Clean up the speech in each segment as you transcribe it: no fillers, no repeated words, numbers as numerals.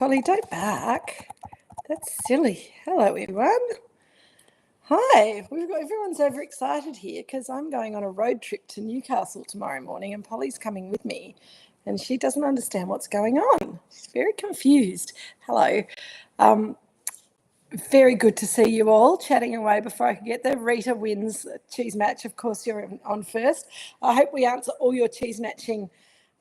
Polly, don't bark. That's silly. Hello, everyone. Hi. Everyone's overexcited here because I'm going on a road trip to Newcastle tomorrow morning and Polly's coming with me and she doesn't understand what's going on. She's very confused. Hello. Very good to see you all chatting away before I can get there. Rita wins cheese match. Of course, you're on first. I hope we answer all your cheese matching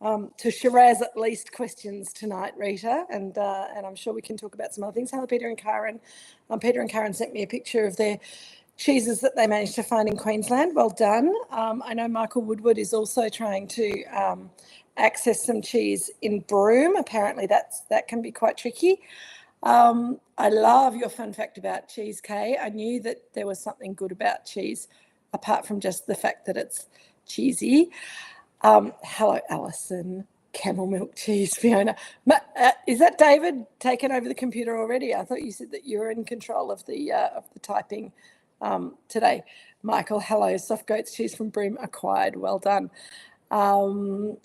to Shiraz at least questions tonight, Rita, and I'm sure we can talk about some other things. Hello, Peter and Karen. Peter and Karen sent me a picture of their cheeses that they managed to find in Queensland. Well done. I know Michael Woodward is also trying to access some cheese in Broome. Apparently that can be quite tricky. I love your fun fact about cheese, Kay. I knew that there was something good about cheese apart from just the fact that it's cheesy. Hello, Alison. Camel milk cheese, Fiona. Is that David taken over the computer already? I thought you said that you were in control of the typing today. Michael, hello. Soft goat's cheese from Broome acquired. Well done. Hello,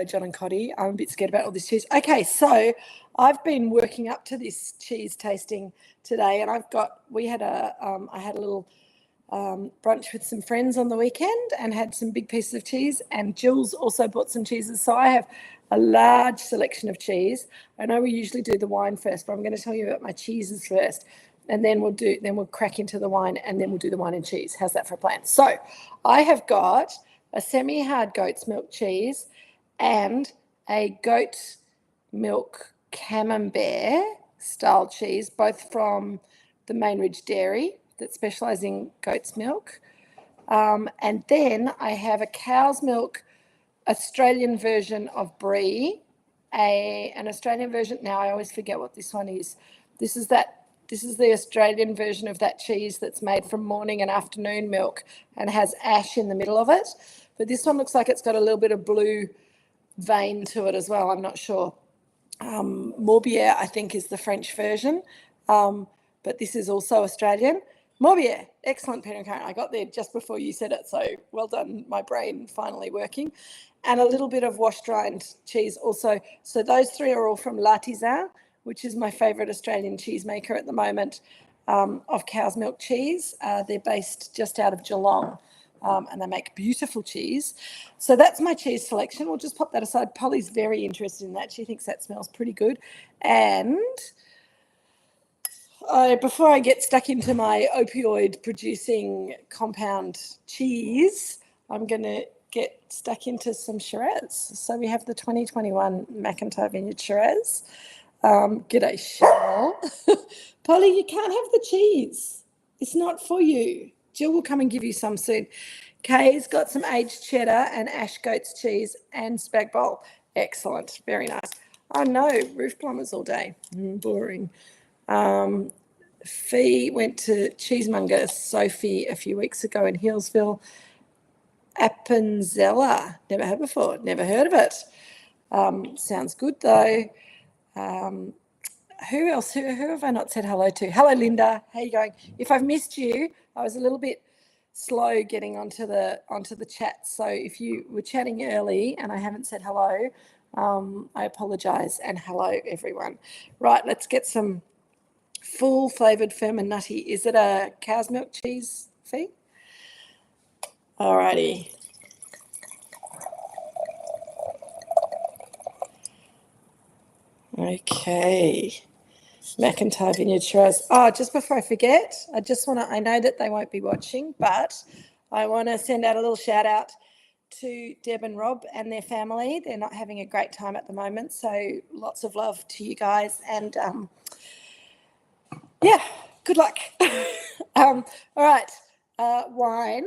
John and Coddy. I'm a bit scared about all this cheese. Okay, so I've been working up to this cheese tasting today, and I had a little brunch with some friends on the weekend and had some big pieces of cheese, and Jill's also bought some cheeses. So I have a large selection of cheese. I know we usually do the wine first, but I'm going to tell you about my cheeses first, and then we'll crack into the wine, and then we'll do the wine and cheese. How's that for a plan? So I have got a semi-hard goat's milk cheese and a goat milk camembert style cheese, both from the Main Ridge Dairy that specialise in goat's milk. And then I have a cow's milk Australian version of brie, an Australian version. Now I always forget what this one is. This is the Australian version of that cheese that's made from morning and afternoon milk and has ash in the middle of it. But this one looks like it's got a little bit of blue vein to it as well. I'm not sure. Morbier, I think, is the French version, but this is also Australian. Morbier, excellent, Peter and Karen. I got there just before you said it, so well done, my brain finally working. And a little bit of wash-dried cheese also. So those three are all from L'Artisan, which is my favourite Australian cheesemaker at the moment, of cow's milk cheese. They're based just out of Geelong, and they make beautiful cheese. So that's my cheese selection. We'll just pop that aside. Polly's very interested in that. She thinks that smells pretty good. And before I get stuck into my opioid-producing compound cheese, I'm going to get stuck into some Shiraz. So we have the 2021 McIntyre Vineyard Shiraz. G'day, Cheryl. Polly, you can't have the cheese. It's not for you. Jill will come and give you some soon. Kay's got some aged cheddar and ash goat's cheese and spag bowl. Excellent. Very nice. Oh, no, roof plumbers all day. Boring. Fee went to Cheesemonger Sophie a few weeks ago in Hillsville. Appenzella. Never had before. Never heard of it. Sounds good, though. Who else? Who have I not said hello to? Hello, Linda. How are you going? If I've missed you, I was a little bit slow getting onto the chat. So if you were chatting early and I haven't said hello, I apologise. And hello, everyone. Right, let's get some full flavoured, firm and nutty. Is it a cow's milk cheese, Fee? All righty. Okay. McIntyre Vineyard Shiraz. Oh, just before I forget, I know that they won't be watching, but I want to send out a little shout out to Deb and Rob and their family. They're not having a great time at the moment, so lots of love to you guys, and yeah, good luck. All right, wine.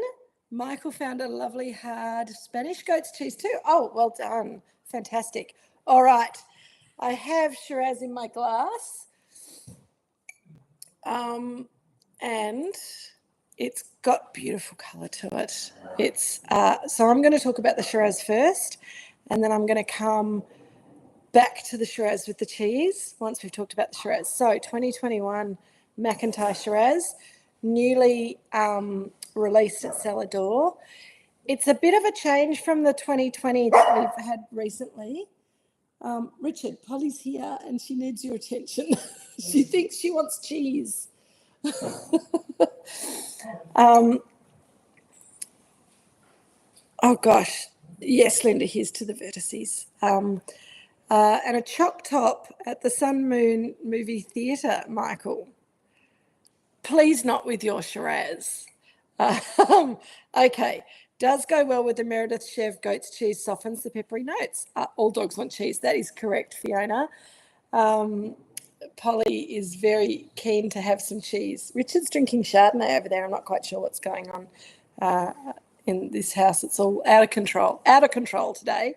Michael found a lovely hard Spanish goat's cheese too. Oh, well done. Fantastic. All right, I have Shiraz in my glass. And it's got beautiful colour to it. It's so I'm going to talk about the Shiraz first, and then I'm going to come back to the Shiraz with the cheese once we've talked about the Shiraz. So 2021 McIntyre Shiraz, newly released at Cellar Door. It's a bit of a change from the 2020 that we've had recently. Richard, Polly's here and she needs your attention. She thinks she wants cheese. Oh gosh, yes, Linda, here's to the vertices. And a choc top at the Sun Moon Movie Theatre, Michael. Please not with your Shiraz. Okay, does go well with the Meredith Chev goat's cheese, softens the peppery notes. All dogs want cheese. That is correct, Fiona. Polly is very keen to have some cheese. Richard's drinking Chardonnay over there. I'm not quite sure what's going on in this house. It's all out of control today.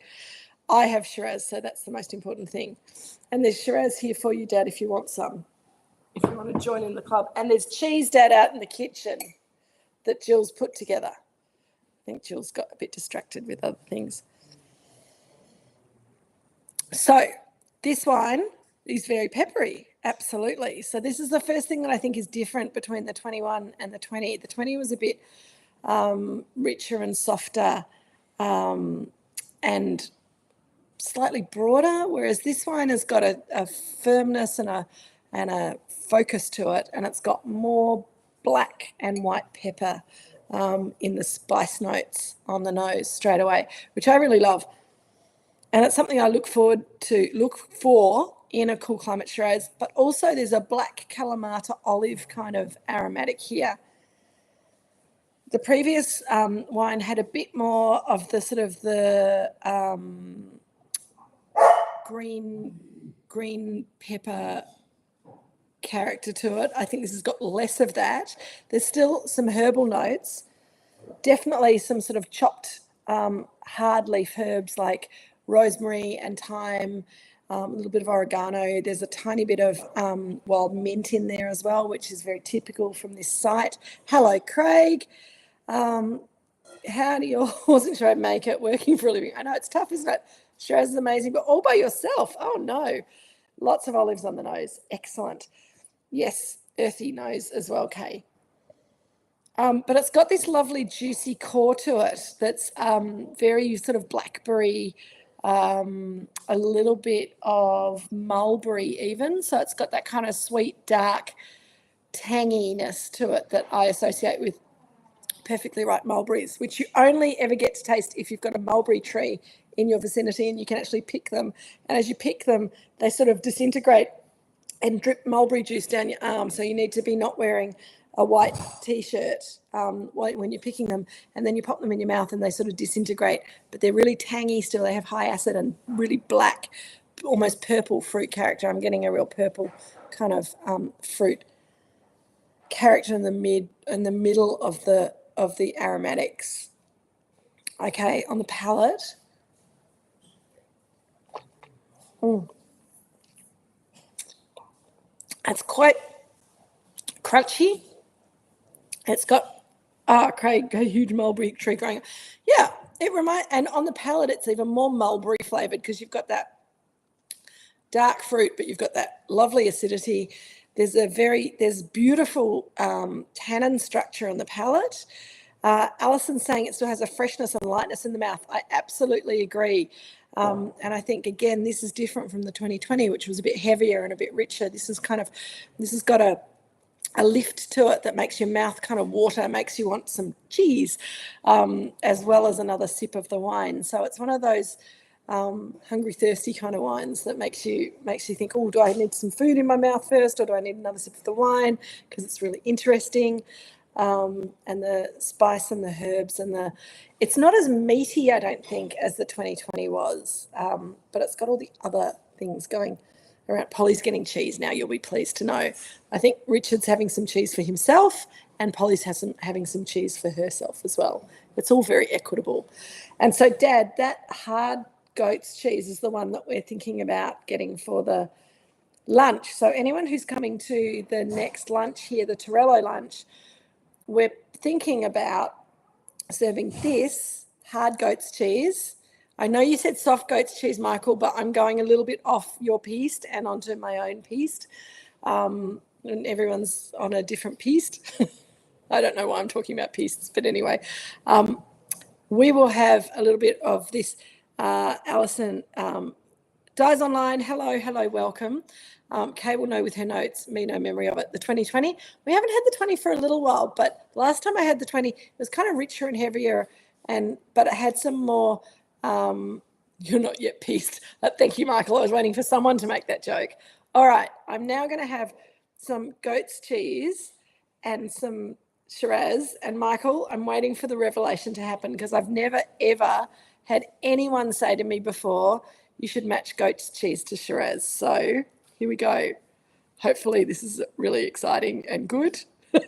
I have Shiraz, so that's the most important thing. And there's Shiraz here for you, Dad, if you want some, if you want to join in the club. And there's cheese, Dad, out in the kitchen that Jill's put together. I think Jill's got a bit distracted with other things. So this wine is very peppery, absolutely. So this is the first thing that I think is different between the 21 and the 20. The 20 was a bit richer and softer and slightly broader, whereas this wine has got a firmness and a focus to it, and it's got more black and white pepper in the spice notes on the nose straight away, which I really love. And it's something I look for in a cool climate Shiraz, but also there's a black Kalamata olive kind of aromatic here. The previous wine had a bit more of the sort of the green pepper character to it. I think this has got less of that. There's still some herbal notes, definitely some sort of chopped hard leaf herbs like rosemary and thyme, a little bit of oregano. There's a tiny bit of wild mint in there as well, which is very typical from this site. Hello, Craig. How do you, wasn't sure I'd make it working for a living. I know it's tough, isn't it? Shiraz is amazing, but all by yourself. Oh no. Lots of olives on the nose. Excellent. Yes, earthy nose as well, Kay. But it's got this lovely juicy core to it that's very sort of blackberry, a little bit of mulberry even. So it's got that kind of sweet, dark tanginess to it that I associate with perfectly ripe mulberries, which you only ever get to taste if you've got a mulberry tree in your vicinity and you can actually pick them. And as you pick them, they sort of disintegrate and drip mulberry juice down your arm. So you need to be not wearing a white T-shirt when you're picking them, and then you pop them in your mouth and they sort of disintegrate, but they're really tangy still. They have high acid and really black, almost purple fruit character. I'm getting a real purple kind of fruit character in the middle of the aromatics. Okay, on the palate. It's quite crunchy. It's got Craig, a huge mulberry tree growing. Yeah, and on the palate it's even more mulberry flavored because you've got that dark fruit, but you've got that lovely acidity. There's beautiful tannin structure on the palate. Alison's saying it still has a freshness and lightness in the mouth. I absolutely agree. And I think, again, this is different from the 2020, which was a bit heavier and a bit richer. This has got a lift to it that makes your mouth kind of water, makes you want some cheese, as well as another sip of the wine. So it's one of those hungry, thirsty kind of wines that makes you think, oh, do I need some food in my mouth first, or do I need another sip of the wine? Because it's really interesting. And the spice and the herbs it's not as meaty, I don't think, as the 2020 was, but it's got all the other things going around. Polly's getting cheese now, you'll be pleased to know. I think Richard's having some cheese for himself and Polly's having some cheese for herself as well. It's all very equitable. And so, Dad, that hard goat's cheese is the one that we're thinking about getting for the lunch. So anyone who's coming to the next lunch here, the Torello lunch, we're thinking about serving this hard goat's cheese. I know you said soft goat's cheese, Michael, but I'm going a little bit off your piste and onto my own piste. And everyone's on a different piste. I don't know why I'm talking about pistes, but anyway. We will have a little bit of this Alison Dies Online, hello, welcome. Kay will know with her notes, me no memory of it. The 2020, we haven't had the 20 for a little while, but last time I had the 20, it was kind of richer and heavier, but it had some more, you're not yet pissed. Thank you, Michael. I was waiting for someone to make that joke. All right, I'm now going to have some goat's cheese and some Shiraz. And Michael, I'm waiting for the revelation to happen because I've never, ever had anyone say to me before, you should match goat's cheese to Shiraz. So here we go. Hopefully this is really exciting and good. If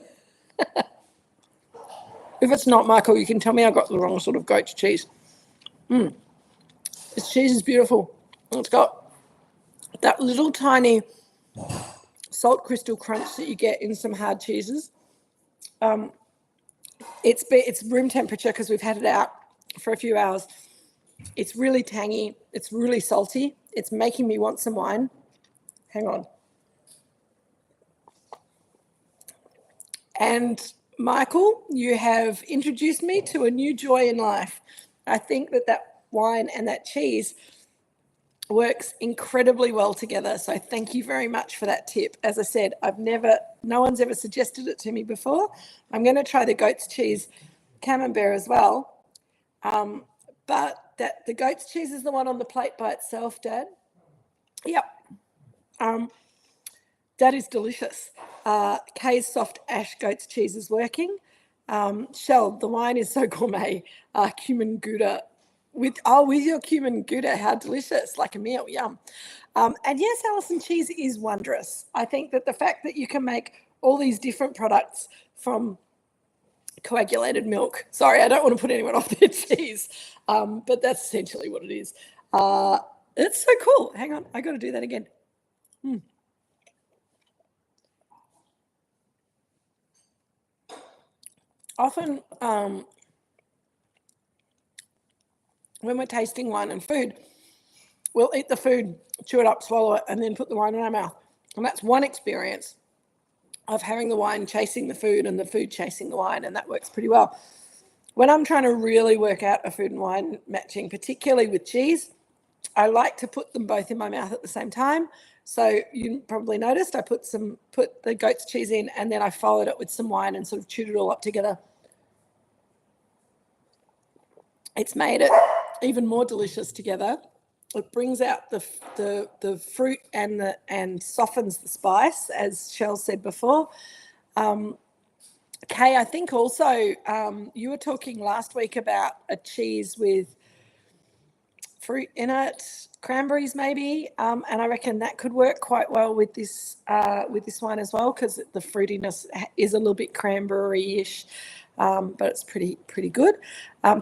it's not, Michael, you can tell me I got the wrong sort of goat's cheese. This cheese is beautiful. It's got that little tiny salt crystal crunch that you get in some hard cheeses. It's room temperature because we've had it out for a few hours. It's really tangy. It's really salty. It's making me want some wine. Hang on. And Michael, you have introduced me to a new joy in life. I think that wine and that cheese works incredibly well together. So thank you very much for that tip. As I said, no one's ever suggested it to me before. I'm going to try the goat's cheese camembert as well. But the goat's cheese is the one on the plate by itself, Dad. Yep. That is delicious. Kay's soft ash goat's cheese is working. Shell, the wine is so gourmet. Cumin Gouda. With your cumin Gouda, how delicious, like a meal, yum. And yes, Alison, cheese is wondrous. I think that the fact that you can make all these different products from coagulated milk. Sorry, I don't want to put anyone off their cheese, but that's essentially what it is. It's so cool. Hang on, I got to do that again. Often when we're tasting wine and food, we'll eat the food, chew it up, swallow it, and then put the wine in our mouth. And that's one experience of having the wine chasing the food and the food chasing the wine, and that works pretty well. When I'm trying to really work out a food and wine matching, particularly with cheese, I like to put them both in my mouth at the same time. So you probably noticed I put the goat's cheese in, and then I followed it with some wine and sort of chewed it all up together. It's made it even more delicious together. It brings out the fruit and softens the spice, as Shell said before. Kay, I think also you were talking last week about a cheese with fruit in it, cranberries maybe, and I reckon that could work quite well with this wine as well, because the fruitiness is a little bit cranberry-ish. But it's pretty good.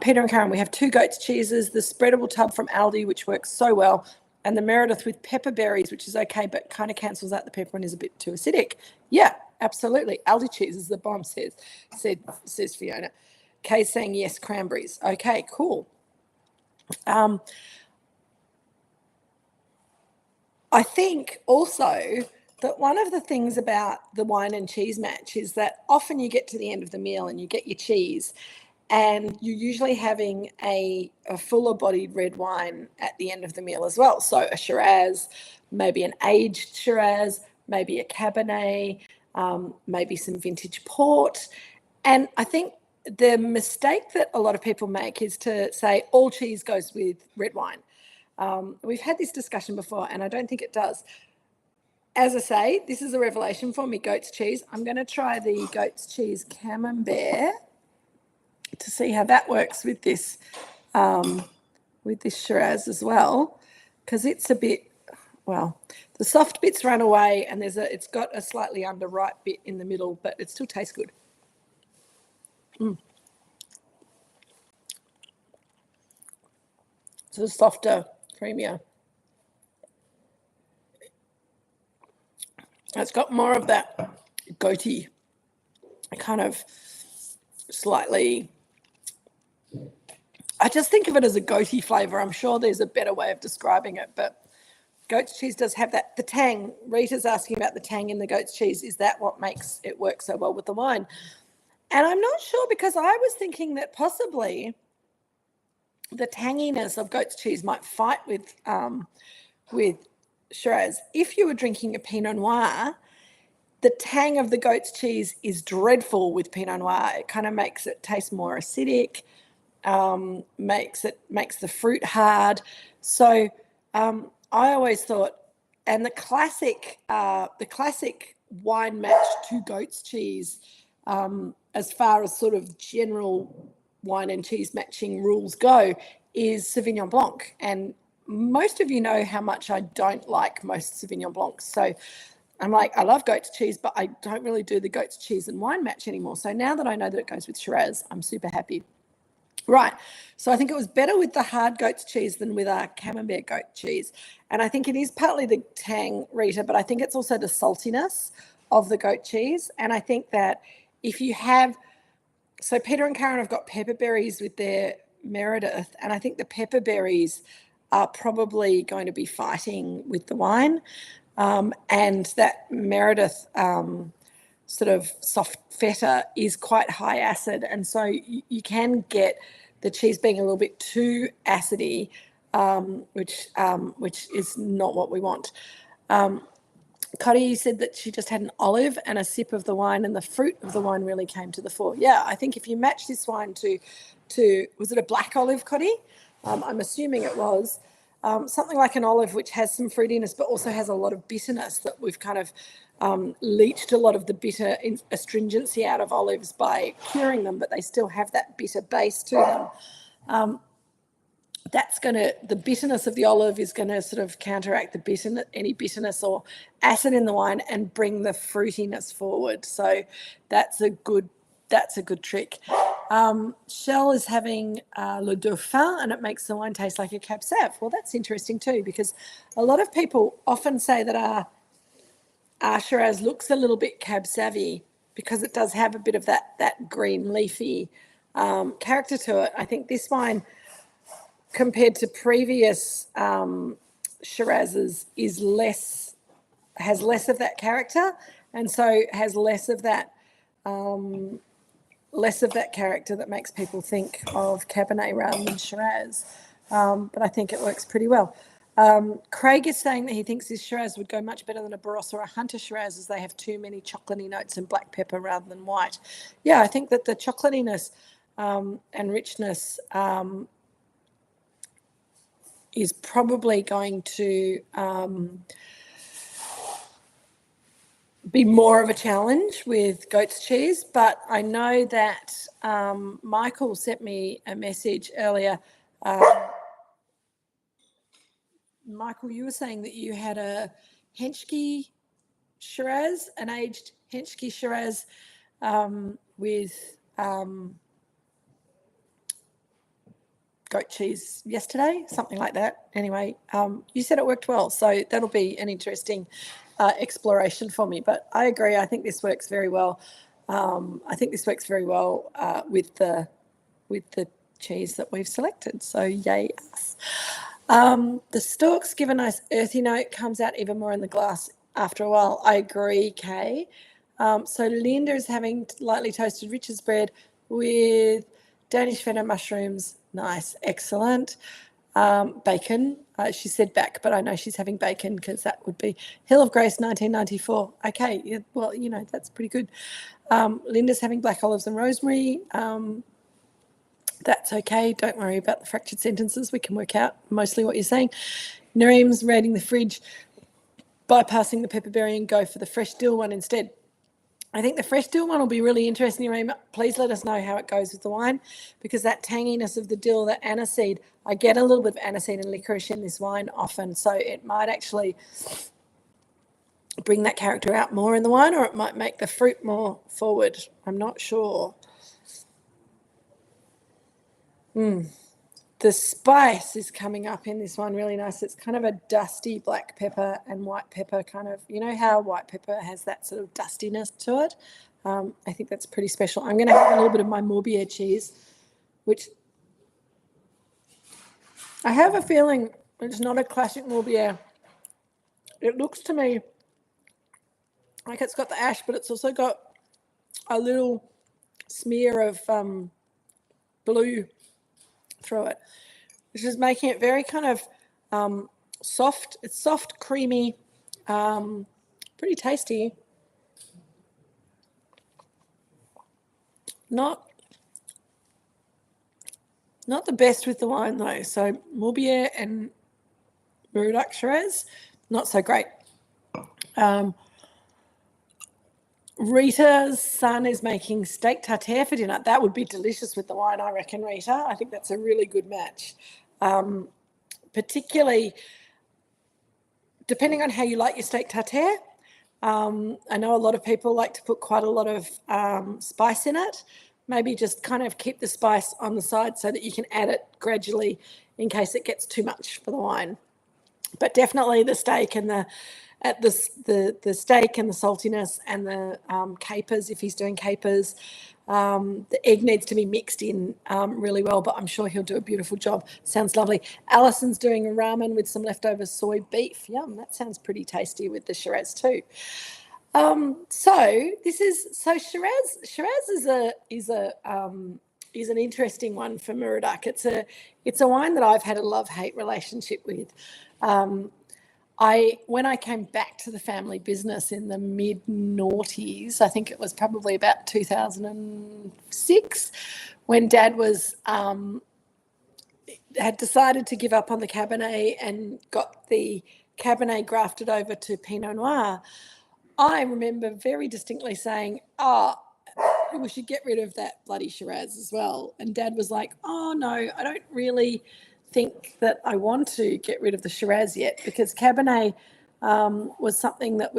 Peter and Karen, we have 2 goat's cheeses, the spreadable tub from Aldi, which works so well, and the Meredith with pepper berries, which is okay, but kind of cancels out the pepper and is a bit too acidic. Yeah, absolutely. Aldi cheese is the bomb, says Fiona. Kay's saying yes, cranberries. Okay, cool. I think also that one of the things about the wine and cheese match is that often you get to the end of the meal and you get your cheese, and you're usually having a fuller bodied red wine at the end of the meal as well. So a Shiraz, maybe an aged Shiraz, maybe a Cabernet, maybe some vintage port. And I think the mistake that a lot of people make is to say all cheese goes with red wine. We've had this discussion before, and I don't think it does. As I say, this is a revelation for me, goat's cheese. I'm going to try the goat's cheese camembert to see how that works with this Shiraz as well, because it's a bit, well, the soft bits run away, and it's got a slightly underripe bit in the middle, but it still tastes good. So it's softer, creamier. It's got more of that goaty, kind of slightly, I just think of it as a goaty flavour. I'm sure there's a better way of describing it, but goat's cheese does have that, the tang. Rita's asking about the tang in the goat's cheese. Is that what makes it work so well with the wine? And I'm not sure, because I was thinking that possibly the tanginess of goat's cheese might fight with with Shiraz. If you were drinking a Pinot Noir, the tang of the goat's cheese is dreadful with Pinot Noir. It kind of makes it taste more acidic, makes the fruit hard. So I always thought, and the classic wine match to goat's cheese, as far as sort of general wine and cheese matching rules go, is Sauvignon Blanc. And most of you know how much I don't like most Sauvignon Blancs. So I'm like, I love goat's cheese, but I don't really do the goat's cheese and wine match anymore. So now that I know that it goes with Shiraz, I'm super happy. Right. So I think it was better with the hard goat's cheese than with our Camembert goat cheese. And I think it is partly the tang, Rita, but I think it's also the saltiness of the goat cheese. And I think that if you have, so Peter and Karen have got pepper berries with their Meredith, and I think the pepper berries are probably going to be fighting with the wine. And that Meredith sort of soft feta is quite high acid. And so you can get the cheese being a little bit too acidy, which is not what we want. Cotty said that she just had an olive and a sip of the wine, and the fruit of the wine really came to the fore. Yeah, I think if you match this wine to was it a black olive, Cotty? I'm assuming it was. Something like an olive, which has some fruitiness but also has a lot of bitterness, that we've kind of leached a lot of the bitter astringency out of olives by curing them, but they still have that bitter base to them. The bitterness of the olive is going to sort of counteract any bitterness or acid in the wine and bring the fruitiness forward. So that's a good trick. Shell is having Le Dauphin, and it makes the wine taste like a Cab Sav. Well, that's interesting too, because a lot of people often say that our Shiraz looks a little bit Cab Savvy because it does have a bit of that green leafy character to it. I think this wine, compared to previous Shirazes, has less of that character, and so has less of that character that makes people think of Cabernet rather than Shiraz. But I think it works pretty well. Craig is saying that he thinks this Shiraz would go much better than a Barossa or a Hunter Shiraz, as they have too many chocolatey notes and black pepper rather than white. Yeah, I think that the chocolatiness and richness is probably going to be more of a challenge with goat's cheese. But I know that Michael sent me a message earlier. Michael, you were saying that you had a Henschke Shiraz, an aged Henschke Shiraz with goat cheese yesterday, something like that. Anyway, you said it worked well, so that'll be an interesting exploration for me. But I agree. I think this works very well. With the cheese that we've selected. So yay us. The stalks give a nice earthy note, comes out even more in the glass after a while. I agree, Kay. So Linda is having lightly toasted Richard's bread with Danish feta mushrooms. Nice, excellent. Bacon. She said back, but I know she's having bacon because that would be Hill of Grace 1994. Okay, yeah, well, that's pretty good. Linda's having black olives and rosemary. That's okay. Don't worry about the fractured sentences. We can work out mostly what you're saying. Nareem's raiding the fridge, bypassing the pepperberry and go for the fresh dill one instead. I think the fresh dill one will be really interesting, Nareem. Please let us know how it goes with the wine, because that tanginess of the dill, that aniseed, I get a little bit of aniseed and licorice in this wine often, so it might actually bring that character out more in the wine, or it might make the fruit more forward. I'm not sure. The spice is coming up in this one really nice. It's kind of a dusty black pepper and white pepper kind of, how white pepper has that sort of dustiness to it. I think that's pretty special. I'm going to have a little bit of my Morbier cheese, which I have a feeling it's not a classic Morbier. It looks to me like it's got the ash, but it's also got a little smear of blue through it, which is making it very kind of soft. It's soft, creamy, pretty tasty. Not the best with the wine though. So Morbier and Moorooduc Shiraz, not so great. Rita's son is making steak tartare for dinner. That would be delicious with the wine, I reckon, Rita. I think that's a really good match. Particularly depending on how you like your steak tartare. I know a lot of people like to put quite a lot of spice in it. Maybe just kind of keep the spice on the side so that you can add it gradually in case it gets too much for the wine. But definitely the steak and the steak and the saltiness and the capers, if he's doing capers. The egg needs to be mixed in really well, but I'm sure he'll do a beautiful job. Sounds lovely. Alison's doing a ramen with some leftover soy beef. Yum, that sounds pretty tasty with the Shiraz too. So Shiraz is an interesting one for Moorooduc. It's a wine that I've had a love-hate relationship with. When I came back to the family business in the mid-noughties, I think it was probably about 2006, when Dad had decided to give up on the Cabernet and got the Cabernet grafted over to Pinot Noir. I remember very distinctly saying, we should get rid of that bloody Shiraz as well. And Dad was like, oh, no, I don't really think that I want to get rid of the Shiraz yet, because Cabernet was something that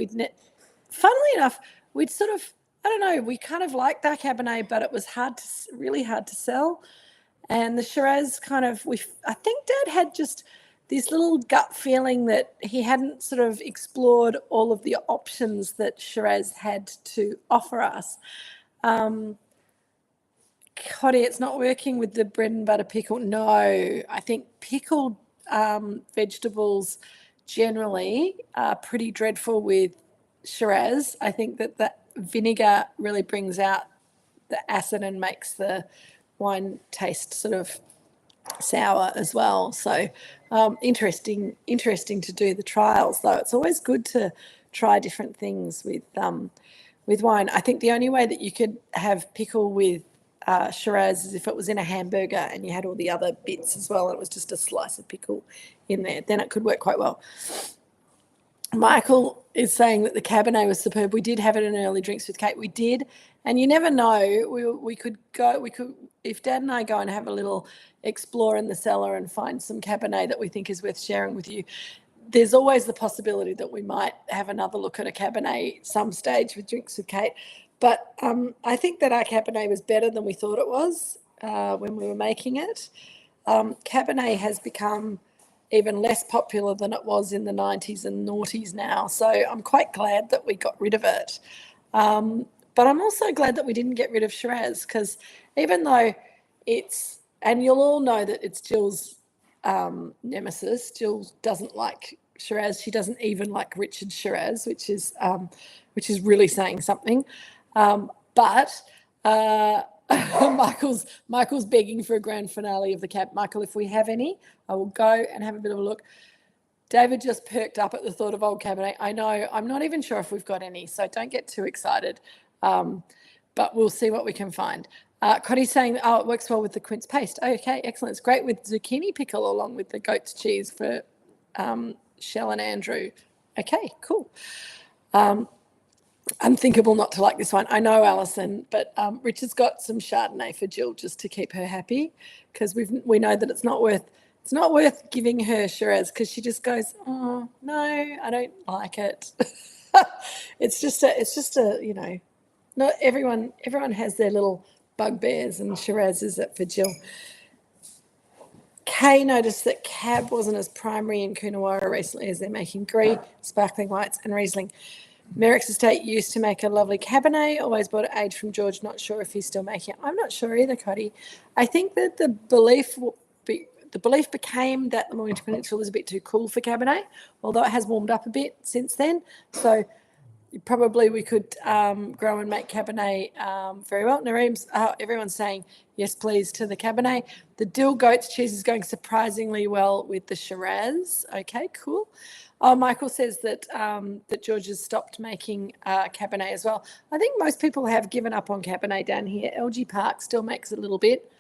funnily enough, we'd sort of, I don't know, we kind of liked our Cabernet, but it was really hard to sell. And the Shiraz I think Dad had just this little gut feeling that he hadn't sort of explored all of the options that Shiraz had to offer us. Coddy, it's not working with the bread and butter pickle. No, I think pickled vegetables generally are pretty dreadful with Shiraz. I think that the vinegar really brings out the acid and makes the wine taste sort of sour as well. So interesting to do the trials, though. It's always good to try different things with wine. I think the only way that you could have pickle with Shiraz is if it was in a hamburger and you had all the other bits as well, and it was just a slice of pickle in there. Then it could work quite well. Michael is saying that the Cabernet was superb. We did have it in early drinks with Kate. We did, and you never know. We could if Dad and I go and have a little explore in the cellar and find some Cabernet that we think is worth sharing with you. There's always the possibility that we might have another look at a Cabernet some stage with drinks with Kate. But I think that our Cabernet was better than we thought it was when we were making it. Cabernet has become even less popular than it was in the 90s and noughties now. So I'm quite glad that we got rid of it. But I'm also glad that we didn't get rid of Shiraz, because even though and you'll all know that it's Jill's nemesis. Jill doesn't like Shiraz. She doesn't even like Richard Shiraz, which is really saying something. But Michael's begging for a grand finale of the Cab. Michael, if we have any, I will go and have a bit of a look. David just perked up at the thought of old Cabernet. I know. I'm not even sure if we've got any, so don't get too excited. But we'll see what we can find. Coddy's saying, it works well with the quince paste. Okay, excellent. It's great with zucchini pickle along with the goat's cheese for Shell and Andrew. Okay, cool. Unthinkable not to like this one. I know, Alison, but Richard's got some Chardonnay for Jill just to keep her happy, because we know that it's not worth giving her Shiraz, because she just goes, oh no, I don't like it. It's just a not everyone has their little bugbears, and Shiraz is it for Jill. Kay noticed that Cab wasn't as primary in Coonawarra recently as they're making Gris, sparkling whites and Riesling. Merrick's Estate used to make a lovely Cabernet, always bought it aged from George. Not sure if he's still making it. I'm not sure either, Coddy. I think that the belief became that the Mornington Peninsula was a bit too cool for Cabernet, although it has warmed up a bit since then. So probably we could grow and make Cabernet very well. Nareem's, everyone's saying yes, please, to the Cabernet. The dill goat's cheese is going surprisingly well with the Shiraz. Okay, cool. Oh, Michael says that that George has stopped making Cabernet as well. I think most people have given up on Cabernet down here. LG Park still makes a little bit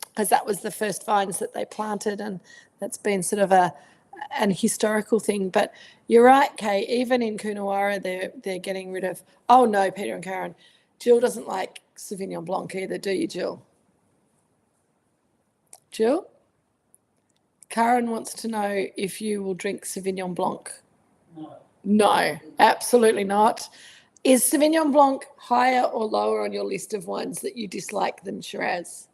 because that was the first vines that they planted, and that's been sort of an historical thing. But you're right, Kay, even in Coonawarra they're getting rid of, oh no, Peter and Karen, Jill doesn't like Sauvignon Blanc either, do you, Jill? Jill? Karen wants to know if you will drink Sauvignon Blanc. No, absolutely not. Is Sauvignon Blanc higher or lower on your list of wines that you dislike than Shiraz?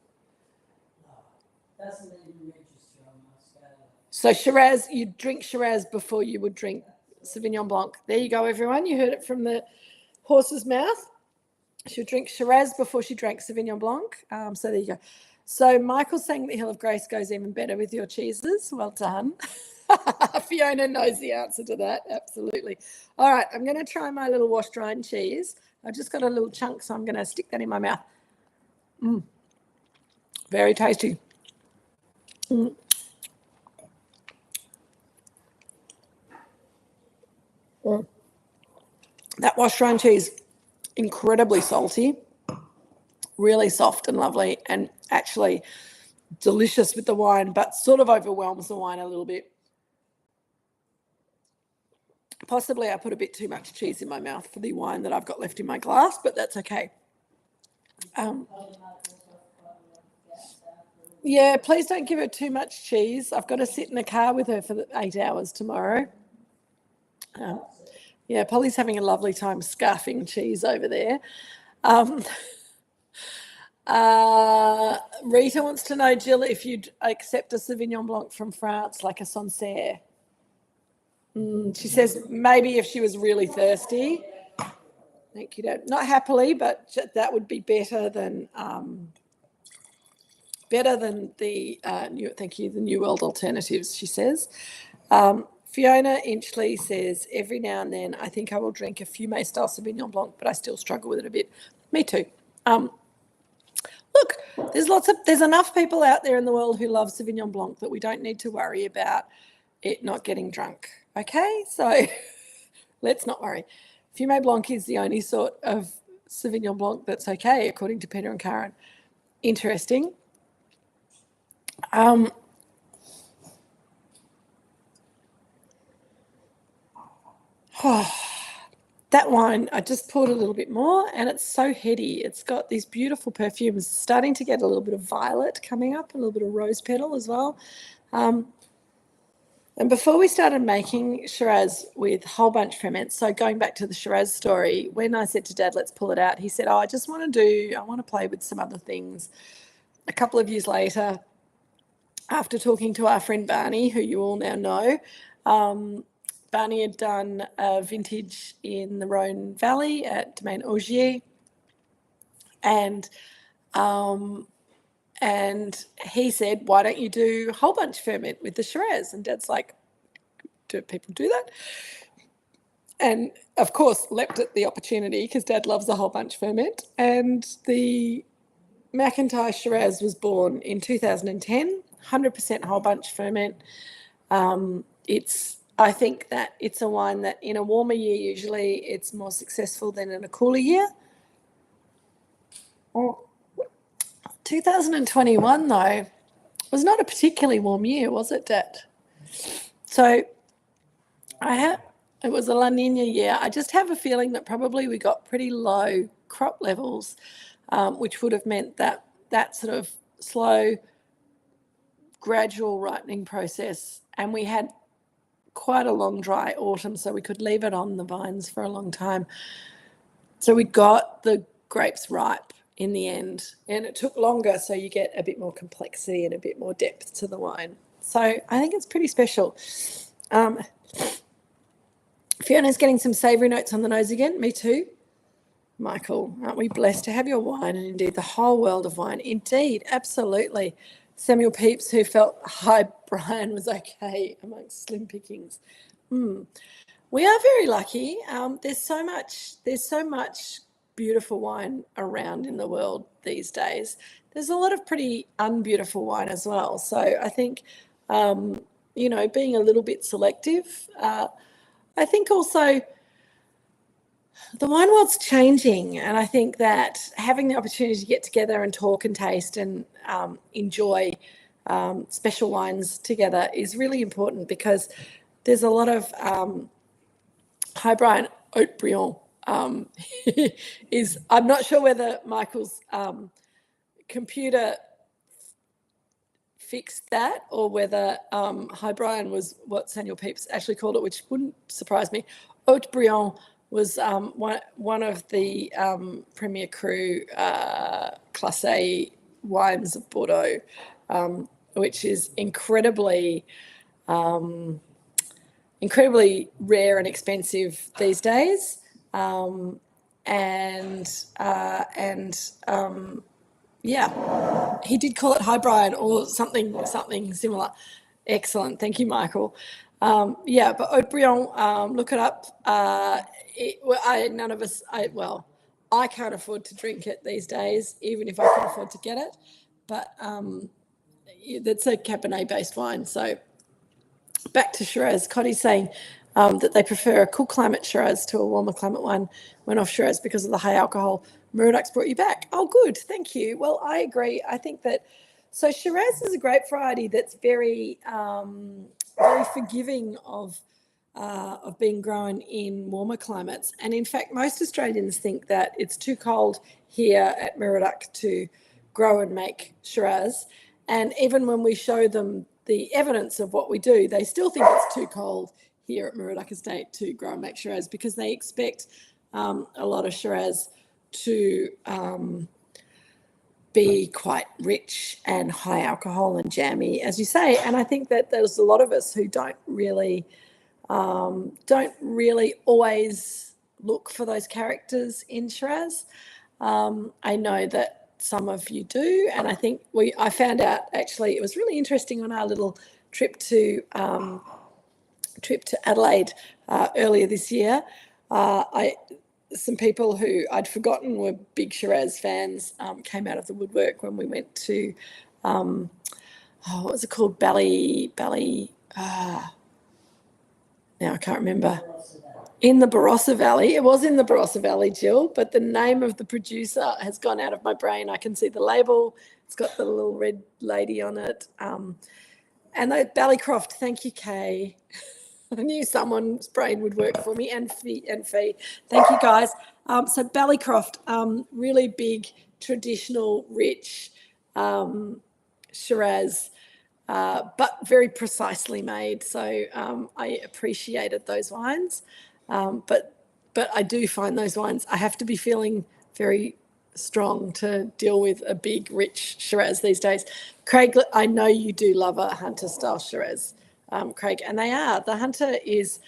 Doesn't even register on my scale. So Shiraz, you drink Shiraz before you would drink Sauvignon Blanc. There you go, everyone. You heard it from the horse's mouth. She'll drink Shiraz before she drank Sauvignon Blanc. So there you go. So Michael's saying the Hill of Grace goes even better with your cheeses. Well done. Fiona knows the answer to that. Absolutely. All right, I'm going to try my little washed rind cheese. I just got a little chunk, so I'm going to stick that in my mouth. Very tasty. That washed rind cheese, incredibly salty, really soft and lovely, and actually delicious with the wine, but sort of overwhelms the wine a little bit. Possibly I put a bit too much cheese in my mouth for the wine that I've got left in my glass, but that's okay. Yeah, please don't give her too much cheese. I've got to sit in the car with her for 8 hours tomorrow. Yeah, Polly's having a lovely time scarfing cheese over there. Rita wants to know, Jill, if you'd accept a Sauvignon Blanc from France, like a Sancerre. She says maybe if she was really thirsty. Thank you, Dad. Not happily, but that would be better than the the New World alternatives, she says. Fiona Inchley says, every now and then I think I will drink a Fumé style Sauvignon Blanc, but I still struggle with it a bit. Me too. Look, there's enough people out there in the world who love Sauvignon Blanc that we don't need to worry about it not getting drunk. Okay, so let's not worry. Fumé Blanc is the only sort of Sauvignon Blanc that's okay, according to Peter and Karen. Interesting. That wine, I just poured a little bit more, and it's so heady. It's got these beautiful perfumes, starting to get a little bit of violet coming up, a little bit of rose petal as well. And before we started making Shiraz with whole bunch ferments, so going back to the Shiraz story, when I said to Dad, let's pull it out, he said, I want to play with some other things. A couple of years later, after talking to our friend Barney, who you all now know, Barney had done a vintage in the Rhone Valley at Domaine Augier, and he said, why don't you do whole bunch ferment with the Shiraz? And Dad's like, do people do that? And of course, leapt at the opportunity because Dad loves a whole bunch ferment. And the McIntyre Shiraz was born in 2010, 100% whole bunch ferment. I think that it's a wine that in a warmer year, usually it's more successful than in a cooler year. 2021, though, was not a particularly warm year, was it, Dad? So it was a La Nina year. I just have a feeling that probably we got pretty low crop levels, which would have meant that sort of slow, gradual ripening process, and we had quite a long dry autumn, so we could leave it on the vines for a long time. So we got the grapes ripe in the end, and it took longer, so you get a bit more complexity and a bit more depth to the wine. So I think it's pretty special. Fiona's getting some savoury notes on the nose again. Me too. Michael, aren't we blessed to have your wine and indeed the whole world of wine? Indeed, absolutely. Samuel Pepys, who felt, hi, Brian was okay amongst slim pickings. We are very lucky. There's so much beautiful wine around in the world these days. There's a lot of pretty unbeautiful wine as well. So I think, being a little bit selective. I think also the wine world's changing, and I think that having the opportunity to get together and talk and taste and enjoy special wines together is really important, because there's a lot of hi Brian, Haut-Brion is, I'm not sure whether Michael's computer fixed that or whether hi Brian was what Samuel Pepys actually called it, which wouldn't surprise me. Haut-Brion was one of the Premier Cru Classé wines of Bordeaux, which is incredibly rare and expensive these days, yeah, he did call it Hi Brian or something similar. Excellent, thank you, Michael. But Haut-Brion, look it up. I can't afford to drink it these days, even if I can afford to get it. But it's a Cabernet-based wine. So back to Shiraz. Coddy's saying that they prefer a cool climate Shiraz to a warmer climate one when off Shiraz because of the high alcohol. Moorooduc's brought you back. Oh, good. Thank you. Well, I agree. I think that Shiraz is a grape variety that's very forgiving of being grown in warmer climates. And in fact, most Australians think that it's too cold here at Moorooduc to grow and make Shiraz. And even when we show them the evidence of what we do, they still think it's too cold here at Moorooduc Estate to grow and make Shiraz, because they expect a lot of Shiraz to be quite rich and high alcohol and jammy, as you say. And I think that there's a lot of us who don't really always look for those characters in Shiraz. I know that some of you do, and I think I found out, actually, it was really interesting on our little trip to Adelaide earlier this year. Some people who I'd forgotten were big Shiraz fans came out of the woodwork when we went to what was it called? Now I can't remember. In the Barossa Valley. It was in the Barossa Valley, Jill, but the name of the producer has gone out of my brain. I can see the label. It's got the little red lady on it. And Ballycroft, thank you, Kay. I knew someone's brain would work for me, and Fee. Thank you, guys. So Ballycroft, really big, traditional, rich Shiraz, but very precisely made. So I appreciated those wines. But I do find those wines, I have to be feeling very strong to deal with a big, rich Shiraz these days. Craig, I know you do love a Hunter-style Shiraz, Craig, and they are. The Hunter is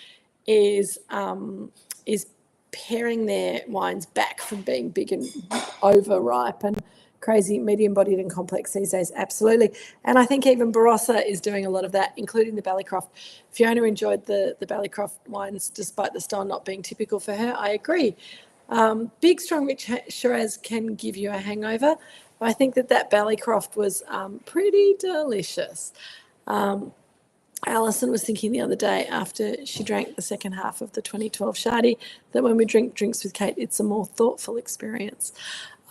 paring their wines back from being big and overripe and crazy, medium-bodied and complex these days, absolutely. And I think even Barossa is doing a lot of that, including the Ballycroft. Fiona enjoyed the Ballycroft wines, despite the style not being typical for her. I agree. Big, strong, rich Shiraz can give you a hangover. I think that Ballycroft was pretty delicious. Alison was thinking the other day, after she drank the second half of the 2012 Shardy, that when we drink drinks with Kate, it's a more thoughtful experience.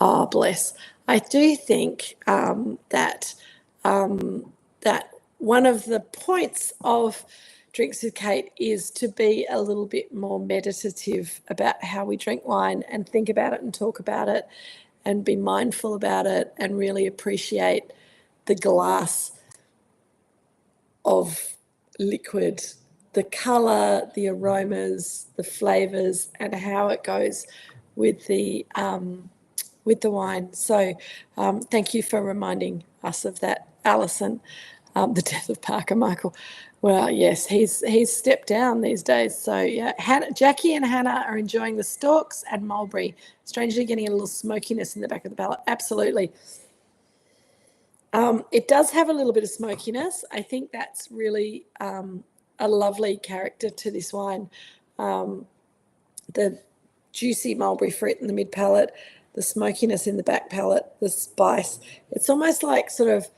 Oh, bless. I do think that one of the points of Drinks with Kate is to be a little bit more meditative about how we drink wine and think about it and talk about it and be mindful about it and really appreciate the glass of liquid, the colour, the aromas, the flavours, and how it goes with the wine. So thank you for reminding us of that, Alison. The death of Parker Michael. Well, yes, he's stepped down these days. So yeah, Jackie and Hannah are enjoying the stalks and mulberry. Strangely getting a little smokiness in the back of the palate. Absolutely. It does have a little bit of smokiness. I think that's really a lovely character to this wine. the juicy mulberry fruit in the mid palate, the smokiness in the back palate, the spice. It's almost like sort of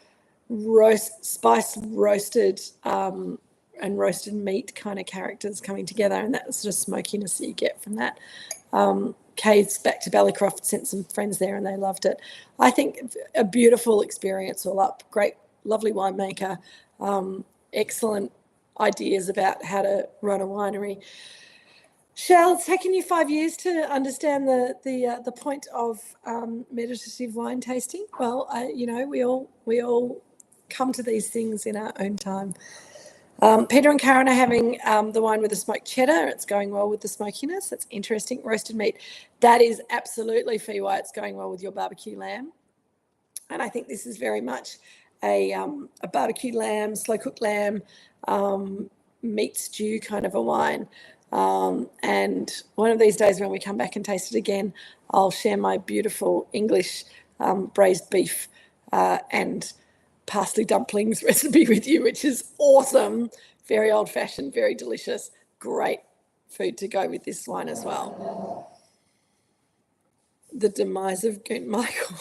roasted and roasted meat kind of characters coming together, and that sort of smokiness that you get from that. Kate's back to Ballycroft, sent some friends there and they loved it. I think a beautiful experience all up. Great, lovely winemaker, excellent ideas about how to run a winery. Shell, it's taken you 5 years to understand the point of meditative wine tasting. Well, we all come to these things in our own time. Peter and Karen are having the wine with the smoked cheddar. It's going well with the smokiness. That's interesting. Roasted meat. That is absolutely for why it's going well with your barbecue lamb. And I think this is very much a barbecue lamb, slow cooked lamb, meat stew kind of a wine. And one of these days when we come back and taste it again, I'll share my beautiful English braised beef and parsley dumplings recipe with you, which is awesome. Very old fashioned, very delicious, great food to go with this wine as well. The demise of Goon Michael.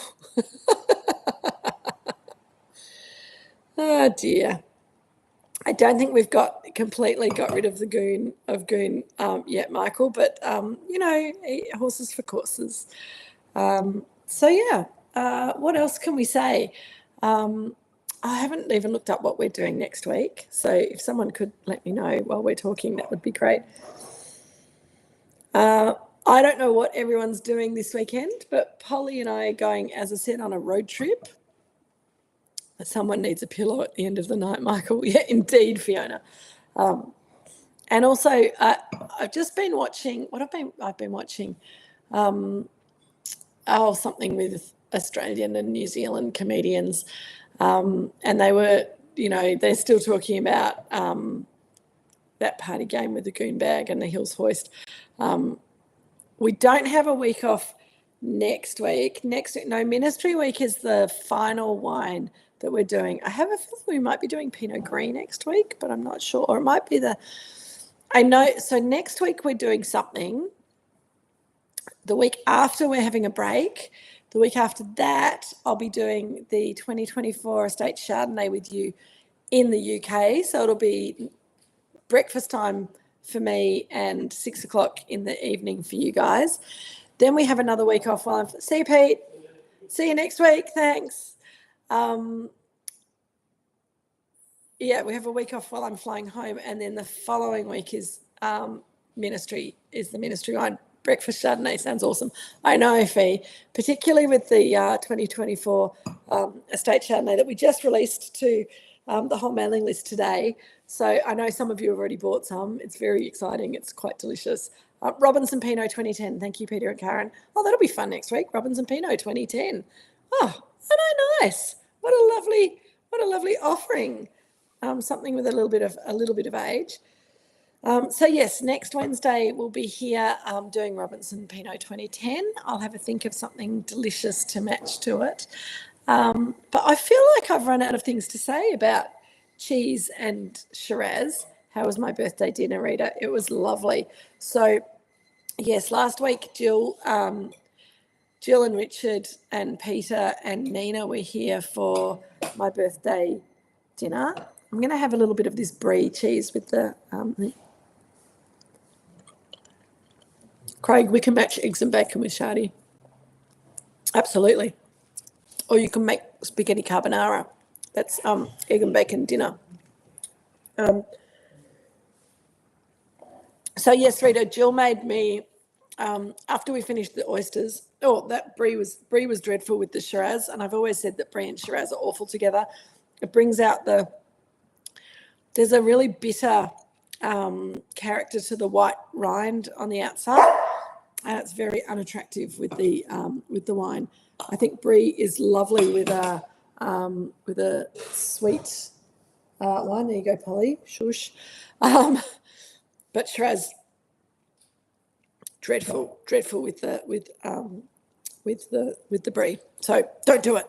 Oh dear. I don't think we've completely got rid of the goon yet, Michael, but horses for courses. So yeah, what else can we say? I haven't even looked up what we're doing next week, so if someone could let me know while we're talking, that would be great. I don't know what everyone's doing this weekend, but Polly and I are going, as I said, on a road trip. Someone needs a pillow at the end of the night, Michael. Yeah, indeed, Fiona. And also, I've just been watching. I've been watching? Something with Australian and New Zealand comedians, and they were, they're still talking about that party game with the goon bag and the Hills Hoist. We don't have a week off next week. Ministry week is the final wine that we're doing. I have a feeling we might be doing Pinot Gris next week, but I'm not sure. Or it might be so next week we're doing something. The week after we're having a break. The week after that, I'll be doing the 2024 Estate Chardonnay with you in the UK. So it'll be breakfast time for me and 6 o'clock in the evening for you guys. Then we have another week off while see you, Pete. See you next week. Thanks. We have a week off while I'm flying home, and then the following week is the ministry wine. Breakfast Chardonnay sounds awesome. I know, Fee, particularly with the 2024 Estate Chardonnay that we just released to the whole mailing list today. So I know some of you have already bought some. It's very exciting. It's quite delicious. Robinson Pinot 2010. Thank you, Peter and Karen. Oh, that'll be fun next week. Robinson Pinot 2010. Oh, nice. What a lovely offering. Something with a little bit of age. So yes, next Wednesday we'll be here doing Robinson Pinot 2010. I'll have a think of something delicious to match to it. But I feel like I've run out of things to say about cheese and Shiraz. How was my birthday dinner, Rita? It was lovely. So yes, last week Jill and Richard and Peter and Nina were here for my birthday dinner. I'm going to have a little bit of this brie cheese with the Craig, we can match eggs and bacon with Shardy. Absolutely. Or you can make spaghetti carbonara. That's egg and bacon dinner. So yes, Rita, Jill made me, after we finished the oysters, that brie was dreadful with the Shiraz, and I've always said that brie and Shiraz are awful together. It brings out there's a really bitter character to the white rind on the outside, and it's very unattractive with the wine. I think brie is lovely with a sweet wine. There you go, Polly. Shush. But Shiraz, dreadful with the brie. So don't do it.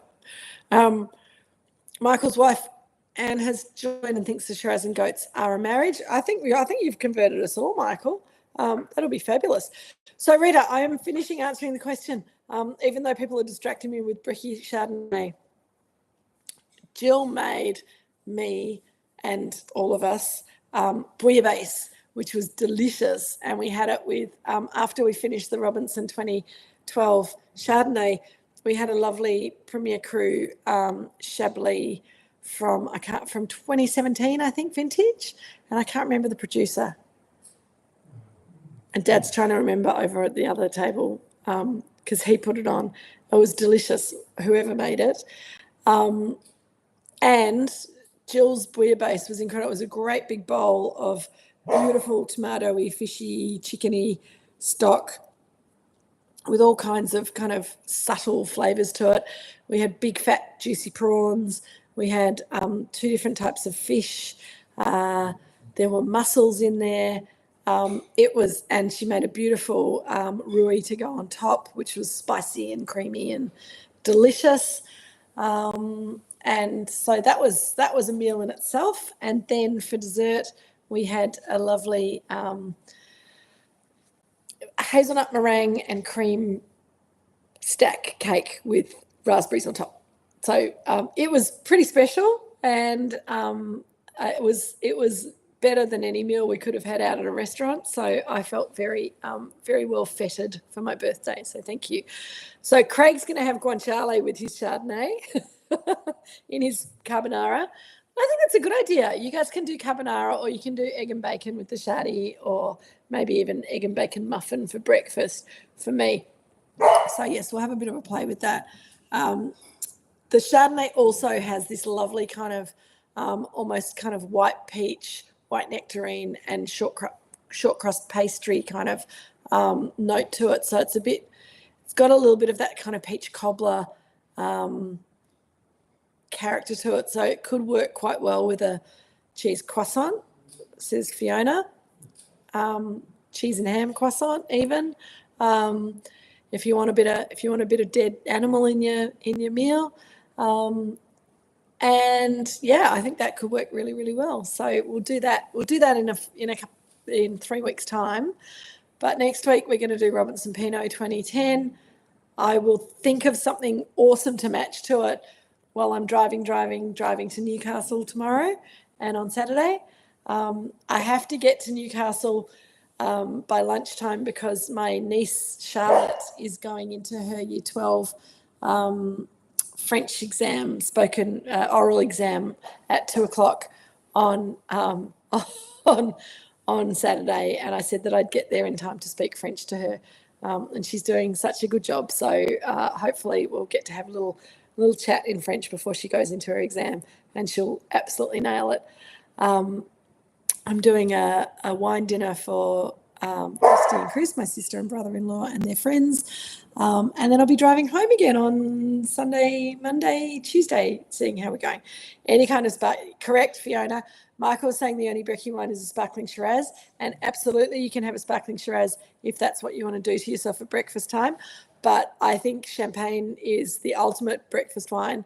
Michael's wife Anne has joined and thinks the Shiraz and goats are a marriage. I think you've converted us all, Michael. That'll be fabulous. So, Rita, I am finishing answering the question, even though people are distracting me with Bricky Chardonnay. Jill made me and all of us bouillabaisse, which was delicious. And we had it with, after we finished the Robinson 2012 Chardonnay, we had a lovely Premier Cru Chablis from 2017, I think, vintage. And I can't remember the producer. And Dad's trying to remember over at the other table because he put it on. It was delicious, whoever made it. And Jill's bouillabaisse was incredible. It was a great big bowl of beautiful tomatoey, fishy, chickeny stock with all kinds of kind of subtle flavours to it. We had big, fat, juicy prawns. We had 2 different types of fish. There were mussels in there. And she made a beautiful roux to go on top, which was spicy and creamy and delicious. And so that was a meal in itself. And then for dessert, we had a lovely hazelnut meringue and cream stack cake with raspberries on top. So it was pretty special, and it was better than any meal we could have had out at a restaurant. So I felt very well fettered for my birthday. So thank you. So Craig's going to have guanciale with his Chardonnay in his carbonara. I think that's a good idea. You guys can do carbonara, or you can do egg and bacon with the Chardonnay, or maybe even egg and bacon muffin for breakfast for me. So yes, we'll have a bit of a play with that. The Chardonnay also has this lovely kind of almost kind of white peach, white nectarine and short crust pastry kind of note to it. So it's got a little bit of that kind of peach cobbler character to it. So it could work quite well with a cheese croissant, says Fiona. Cheese and ham croissant even. If you want a bit of dead animal in your meal. And yeah, I think that could work really, really well. So we'll do that in 3 weeks' time. But next week we're going to do Robinson Pinot 2010. I will think of something awesome to match to it while I'm driving to Newcastle tomorrow and on Saturday. I have to get to Newcastle by lunchtime because my niece Charlotte is going into her Year 12 French exam, spoken oral exam at 2:00 on Saturday, and I said that I'd get there in time to speak French to her, and she's doing such a good job. So hopefully we'll get to have a little chat in French before she goes into her exam, and she'll absolutely nail it. I'm doing a wine dinner for Christy and Chris, my sister and brother-in-law, and their friends. And then I'll be driving home again on Sunday, Monday, Tuesday, seeing how we're going. Any kind of correct, Fiona. Michael was saying the only brekkie wine is a sparkling Shiraz, and absolutely you can have a sparkling Shiraz if that's what you want to do to yourself at breakfast time. But I think champagne is the ultimate breakfast wine.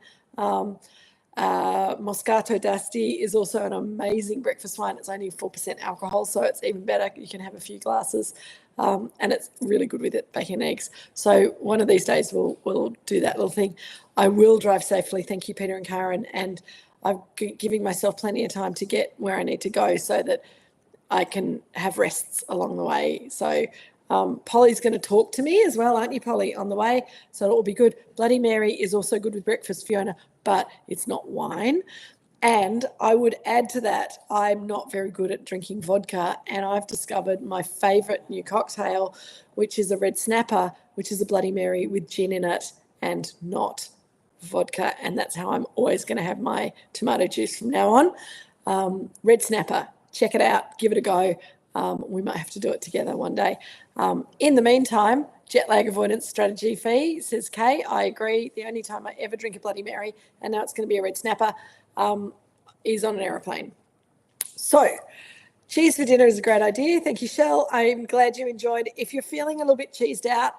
Moscato d'Asti is also an amazing breakfast wine. It's only 4% alcohol, so it's even better. You can have a few glasses, and it's really good with it, bacon and eggs. So one of these days we'll do that little thing. I will drive safely. Thank you, Peter and Karen, and I'm giving myself plenty of time to get where I need to go so that I can have rests along the way. So Polly's going to talk to me as well, aren't you, Polly, on the way? So it'll be good. Bloody Mary is also good with breakfast, Fiona, but it's not wine. And I would add to that, I'm not very good at drinking vodka, and I've discovered my favourite new cocktail, which is a red snapper, which is a Bloody Mary with gin in it and not vodka. And that's how I'm always going to have my tomato juice from now on. Red snapper, check it out, give it a go. We might have to do it together one day. In the meantime, jet lag avoidance strategy fee, says Kay. I agree. The only time I ever drink a Bloody Mary, and now it's going to be a red snapper, is on an aeroplane. So cheese for dinner is a great idea. Thank you, Shell. I'm glad you enjoyed. If you're feeling a little bit cheesed out,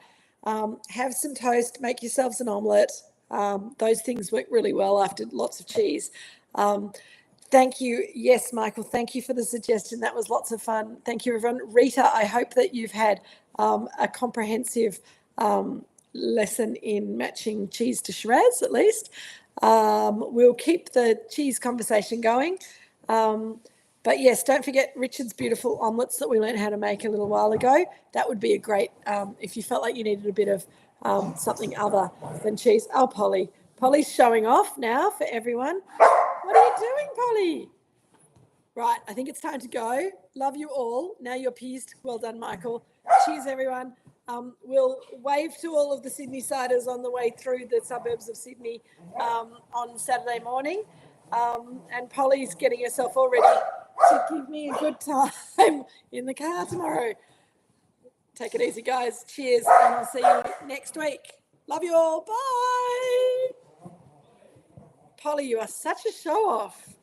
have some toast, make yourselves an omelette. Those things work really well after lots of cheese. Thank you. Yes, Michael, thank you for the suggestion. That was lots of fun. Thank you, everyone. Rita, I hope that you've had a comprehensive lesson in matching cheese to Shiraz, at least. We'll keep the cheese conversation going. But yes, don't forget Richard's beautiful omelettes that we learned how to make a little while ago. That would be a great, if you felt like you needed a bit of something other than cheese. Oh, Polly. Polly's showing off now for everyone. What are you doing, Polly? Right, I think it's time to go. Love you all. Now you're peased. Well done, Michael. Cheers, everyone. We'll wave to all of the Sydney siders on the way through the suburbs of Sydney on Saturday morning. And Polly's getting herself all ready to give me a good time in the car tomorrow. Take it easy, guys. Cheers, and I'll see you next week. Love you all. Bye. Polly, you are such a show-off.